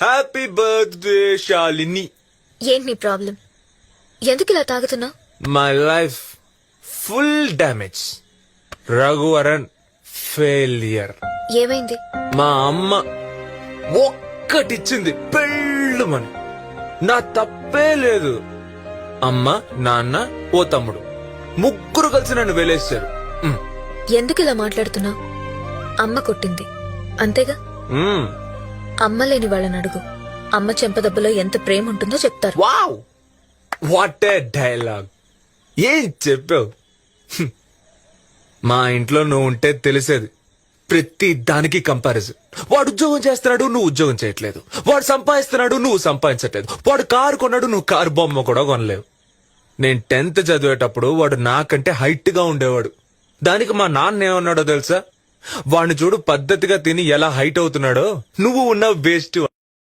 Happy birthday Shalini. ఏంటి నీ problem? ఎందుకు ఇలా తాగుతున్నావు? My life full damage. Raghuvaran failure. ఏమైంది? మా అమ్మ ఒక్కటిచ్చింది పెళ్ళుమని. నా తప్పే లేదు. అమ్మ, నాన్న, ఓ తమ్ముడు, ముగ్గురు కలిసి నన్ను వెలేశారు. ఎందుకు ఇలా మాట్లాడుతున్నావు? అమ్మ కొట్టింది అంతేగా. అమ్మ లేని వాళ్ళని అడుగు. అమ్మ చెంపదెబ్బలో ఎంత ప్రేమ ఉంటుందో చెప్తారు. Wow, what a dialogue. ఏం చెప్పావు? మా ఇంట్లో నువ్వు ఉంటే తెలిసేది. ప్రతి దానికి కంపారిజన్. వాడు ఉద్యోగం చేస్తున్నాడు, నువ్వు ఉద్యోగం చేయట్లేదు. వాడు సంపాదిస్తున్నాడు, నువ్వు సంపాదించట్లేదు. వాడు కారు కొన్నాడు, నువ్వు కారు బొమ్మ కూడా కొనలేవు. నేను 10th చదివేటప్పుడు వాడు నాకంటే హైట్ గా ఉండేవాడు. దానికి మా నాన్న ఏమన్నాడో తెలుసా? వాడిని చూడు పద్ధతిగా తిని ఎలా హైట్ అవుతున్నాడో, నువ్వు ఉన్న వేస్ట్.